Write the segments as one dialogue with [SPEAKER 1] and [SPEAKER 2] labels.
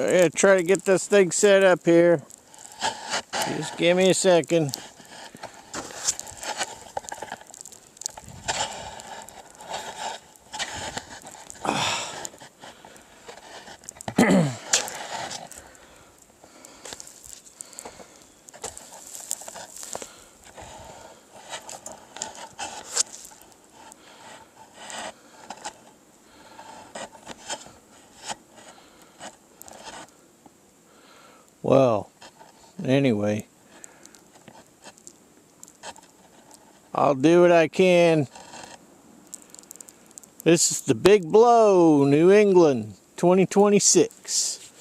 [SPEAKER 1] gonna try to get this thing set up here. Just give me a second. Well, anyway, I'll do what I can. This is the Big Blow, New England, 2026.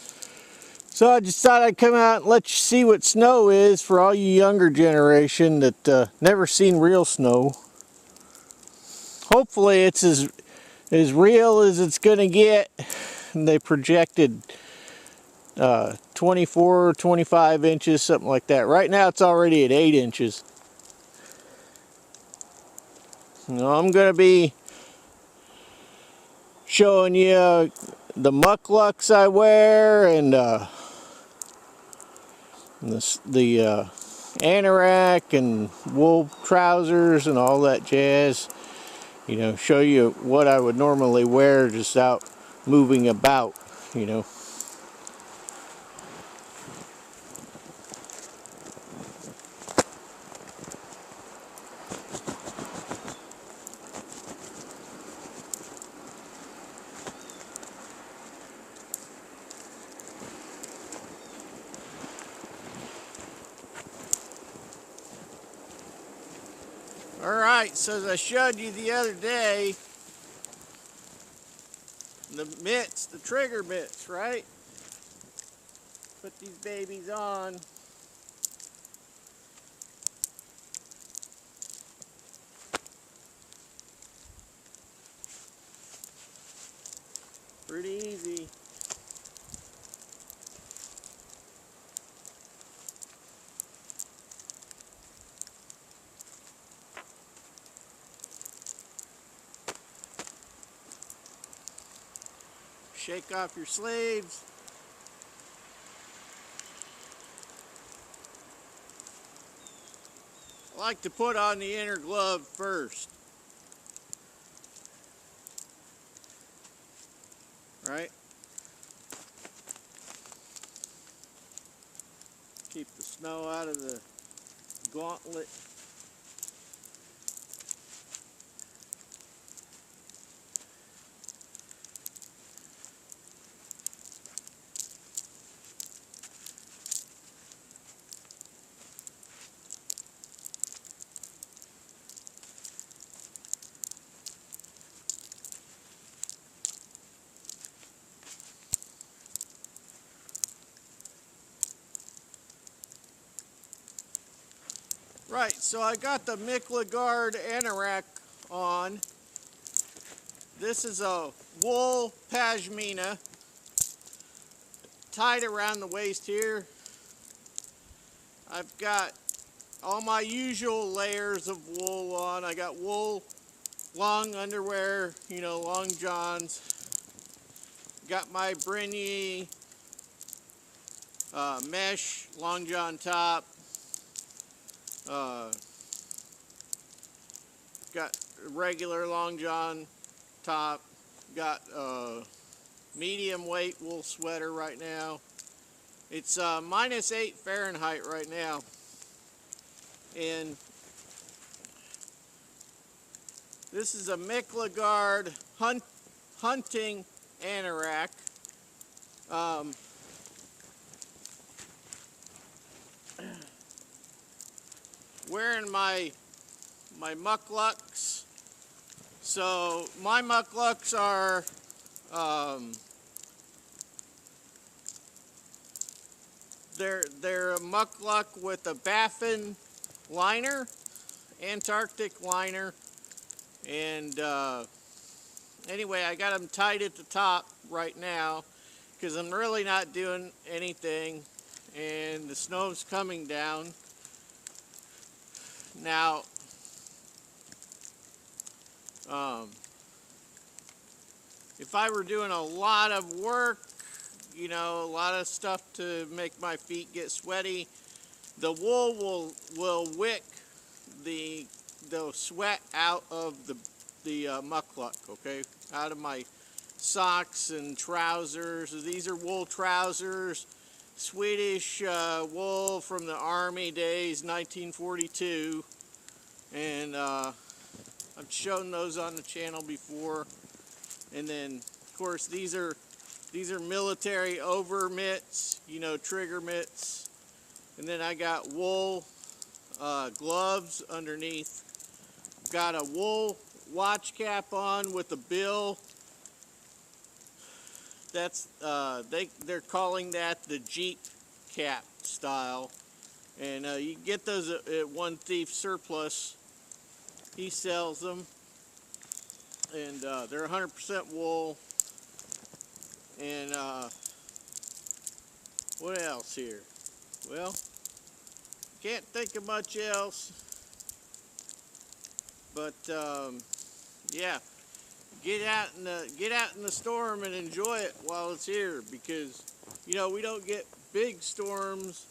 [SPEAKER 1] So I just thought I'd come out and let you see what snow is for all you younger generation that never seen real snow. Hopefully it's as real as it's gonna get. They projected 24 or 25 inches, something like that. Right now it's already at 8 inches. Now I'm going to be showing you the mucklucks I wear and the anorak and wool trousers and all that jazz. You know, show you what I would normally wear just out moving about, you know. Alright, so as I showed you the other day, the mitts, the trigger mitts, right? Put these babies on. Pretty easy. Shake off your sleeves. I like to put on the inner glove first. Right? Keep the snow out of the gauntlet. Right, so I got the Guard anorak on. This is a wool pashmina tied around the waist here. I've got all my usual layers of wool on. I got wool, long underwear, you know, long johns. Got my Brigney mesh long john top. Got a regular long john top. Got medium weight wool sweater right now. It's -8 Fahrenheit right now. And this is a Guard hunting anorak. Wearing my mucklucks. So my mucklucks are they're a muckluck with a baffin liner, Antarctic liner, and anyway, I got them tied at the top right now because I'm really not doing anything, and the snow's coming down. Now, if I were doing a lot of work, you know, a lot of stuff to make my feet get sweaty. The wool will wick the sweat out of the muckluck, okay, out of my socks and trousers. These are wool trousers, Swedish wool from the Army days, 1942, and I've shown those on the channel before. And then, of course, these are military over mitts, you know, trigger mitts. And then I got wool gloves underneath. Got a wool watch cap on with a bill. That's they're calling that the Jeep cap style, and you can get those at One Thief Surplus. He sells them, and they're 100% wool. And what else here? Well, can't think of much else, but yeah, get out in the storm and enjoy it while it's here, because you know we don't get big storms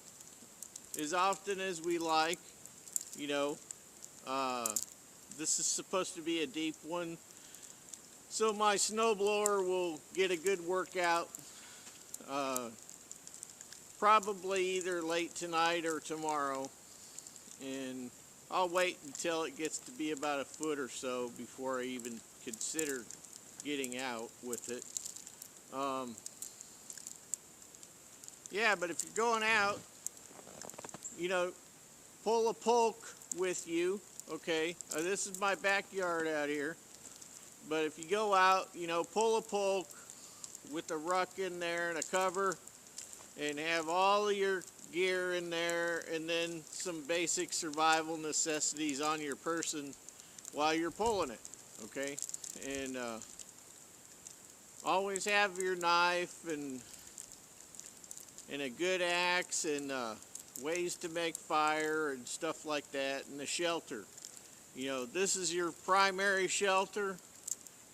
[SPEAKER 1] as often as we like. You know, this is supposed to be a deep one, so my snowblower will get a good workout. Probably either late tonight or tomorrow, and I'll wait until it gets to be about a foot or so before I even consider getting out with it. Yeah, but if you're going out, you know, pull a poke with you, okay? This is my backyard out here, but if you go out, you know, pull a poke with a ruck in there and a cover, and have all of your gear in there, and then some basic survival necessities on your person while you're pulling it, okay? And always have your knife and a good axe, and ways to make fire and stuff like that, and a shelter. You know, this is your primary shelter,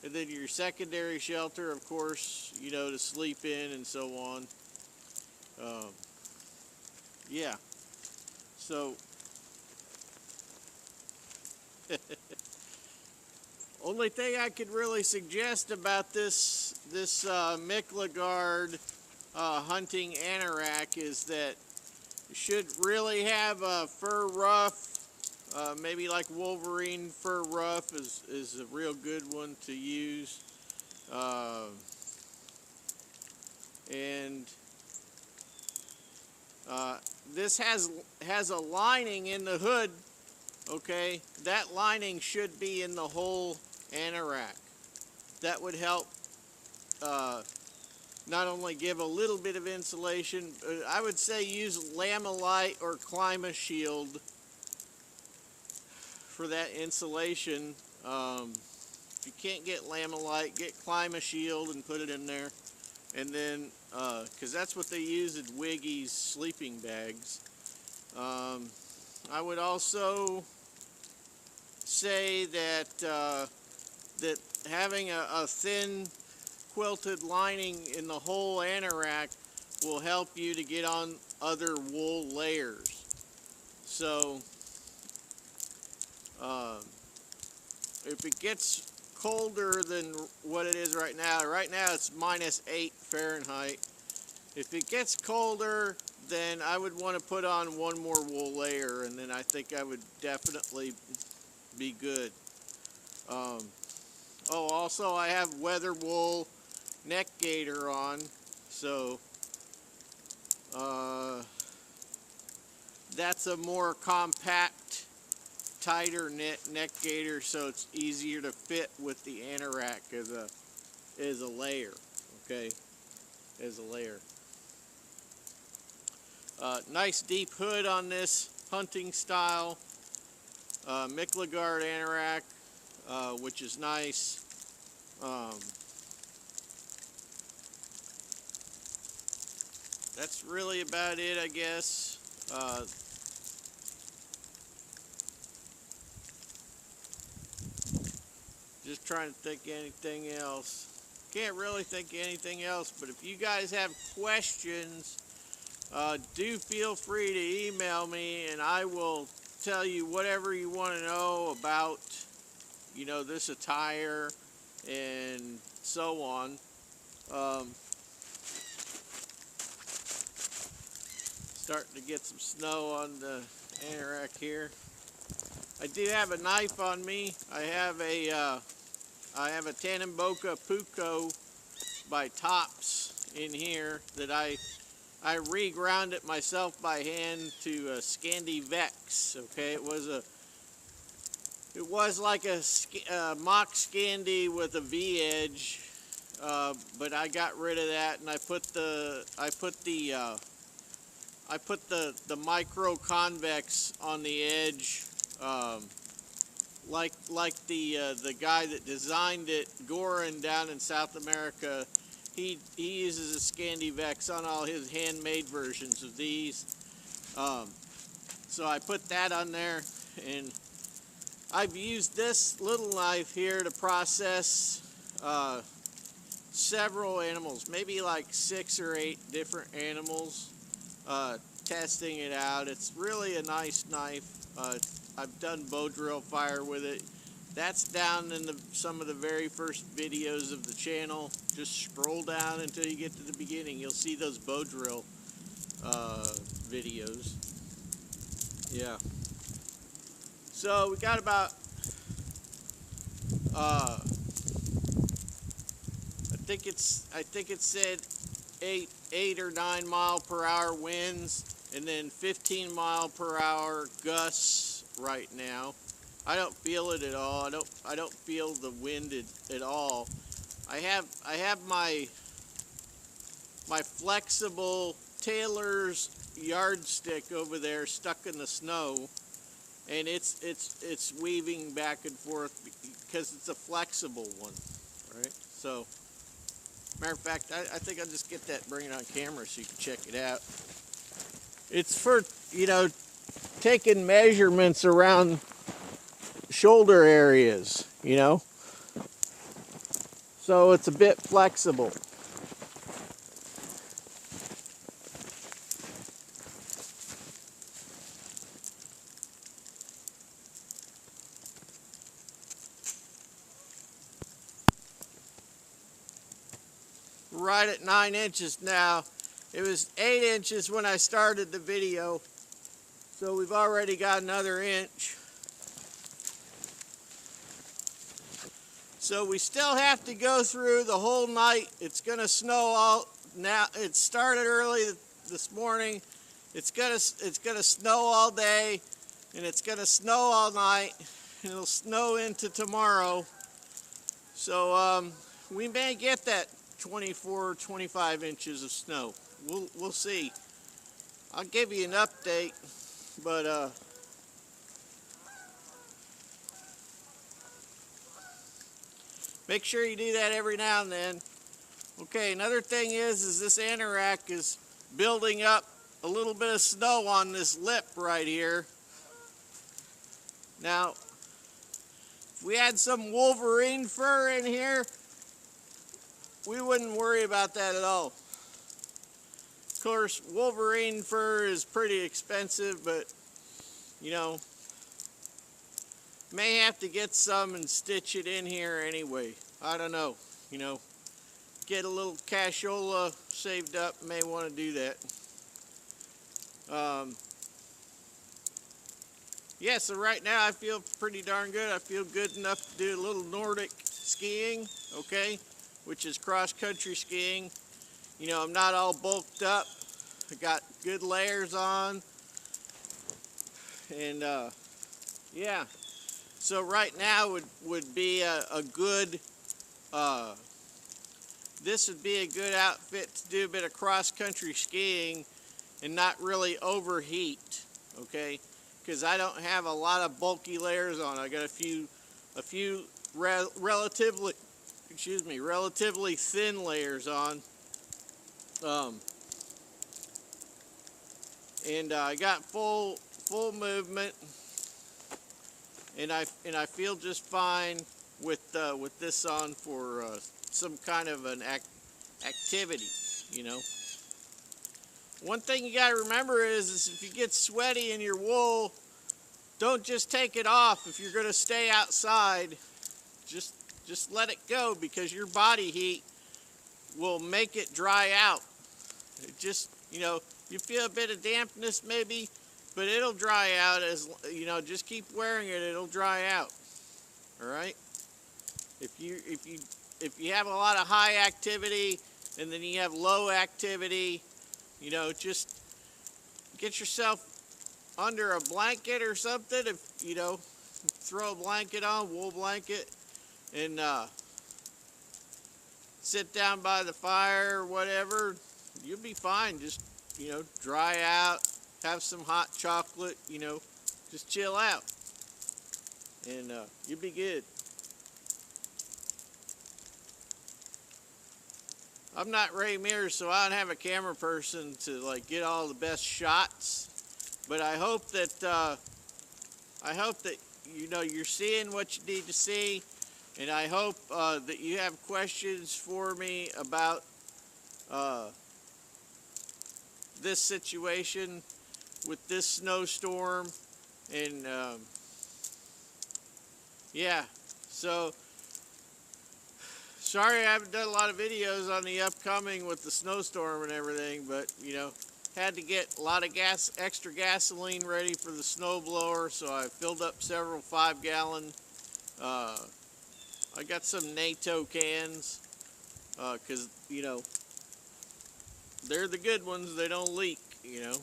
[SPEAKER 1] and then your secondary shelter, of course, you know, to sleep in and so on. Yeah, so only thing I could really suggest about this Miklegard hunting anorak is that you should really have a fur ruff. Maybe like Wolverine Fur Ruff is a real good one to use. And this has a lining in the hood, okay? That lining should be in the whole anorak. That would help not only give a little bit of insulation, but I would say use Lamilite or Climashield for that insulation. If you can't get Lamilite, get Climashield and put it in there. And then, because that's what they use in Wiggys sleeping bags. I would also say that that having a thin quilted lining in the whole anorak will help you to get on other wool layers. So, if it gets colder than what it is right now it's -8 Fahrenheit. If it gets colder, then I would want to put on one more wool layer, and then I think I would definitely be good. Oh, also I have weather wool neck gaiter on, so that's a more compact, tighter knit neck gaiter, so it's easier to fit with the anorak as a layer, okay, as a layer. Nice deep hood on this hunting style Miklegard anorak, which is nice. That's really about it, I guess. Just trying to think of anything else. can't really think of anything else, but if you guys have questions, do feel free to email me, and I will tell you whatever you want to know about, you know, this attire and so on. Starting to get some snow on the anorak here. I do have a knife on me. I have a Tannenboka Puko by Tops in here that I reground it myself by hand to a Scandi Vex. Okay, it was like a mock Scandi with a V edge, but I got rid of that, and I put the micro convex on the edge, like the guy that designed it, Goran, down in South America. He uses a Scandi Vex on all his handmade versions of these. So I put that on there, and I've used this little knife here to process several animals, maybe like 6 or 8 different animals, testing it out. It's really a nice knife. I've done bow drill fire with it. That's down in some of the very first videos of the channel. Just scroll down until you get to the beginning. You'll see those bow drill videos. Yeah. So we got about I think it said 8 or 9 mile per hour winds, and then 15 mile per hour gusts right now. I don't feel it at all. I don't feel the wind at all. I have my flexible Taylor's yardstick over there stuck in the snow, and it's weaving back and forth because it's a flexible one, right? So, matter of fact, I think I'll just get that, bring it on camera so you can check it out. It's for, you know, taking measurements around shoulder areas, you know, so it's a bit flexible. Right at 9 inches now. It was 8 inches when I started the video, so we've already got another inch. So we still have to go through the whole night. It's gonna snow all now. It started early this morning. It's gonna snow all day, and it's gonna snow all night, and it'll snow into tomorrow. So we may get that 24, 25 inches of snow. We'll see. I'll give you an update, but make sure you do that every now and then. Okay, another thing is this anorak is building up a little bit of snow on this lip right here. Now, if we had some Wolverine fur in here, we wouldn't worry about that at all. Of course, Wolverine fur is pretty expensive, but, you know, may have to get some and stitch it in here anyway. I don't know, you know, get a little cashola saved up, may want to do that. Yeah, so right now I feel pretty darn good. I feel good enough to do a little Nordic skiing, okay, which is cross-country skiing. You know, I'm not all bulked up. I got good layers on, and yeah. So right now would be a good, this would be a good outfit to do a bit of cross-country skiing and not really overheat, okay? Because I don't have a lot of bulky layers on. I got a few relatively thin layers on. And I got full movement, and I feel just fine. with this on for some kind of an activity, you know. One thing you gotta remember is if you get sweaty in your wool, don't just take it off. If you're gonna stay outside, just let it go, because your body heat will make it dry out. It just, you know, you feel a bit of dampness maybe, but it'll dry out. As you know, just keep wearing it, it'll dry out. All right. If you have a lot of high activity and then you have low activity, you know, just get yourself under a blanket or something. If you know, throw a blanket on, wool blanket, and sit down by the fire or whatever. You'll be fine. Just, you know, dry out, have some hot chocolate, you know, just chill out, and you'll be good. I'm not Ray Mears, so I don't have a camera person to like get all the best shots. But I hope that you know you're seeing what you need to see, and I hope that you have questions for me about this situation with this snowstorm, and yeah. So sorry I haven't done a lot of videos on the upcoming with the snowstorm and everything, but you know, had to get a lot of extra gasoline ready for the snowblower, so I filled up several 5-gallon. I got some NATO cans, because, you know, they're the good ones, they don't leak, you know.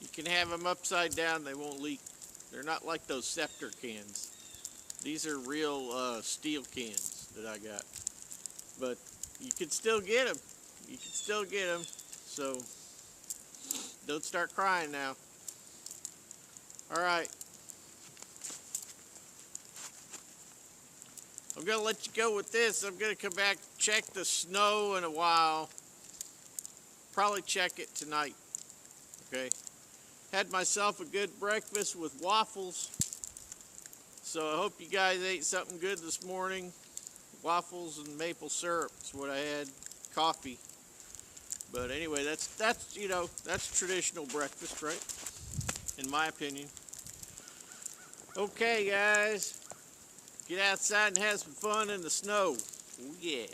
[SPEAKER 1] You can have them upside down, they won't leak. They're not like those Scepter cans. These are real steel cans that I got. But you can still get them. You can still get them. So don't start crying now. All right. I'm going to let you go with this. I'm going to come back, check the snow in a while. Probably check it tonight. Okay. Had myself a good breakfast with waffles. So I hope you guys ate something good this morning. Waffles and maple syrup is what I had. Coffee. But anyway, that's you know, that's traditional breakfast, right? In my opinion. Okay, guys. Get outside and have some fun in the snow. Oh, yeah.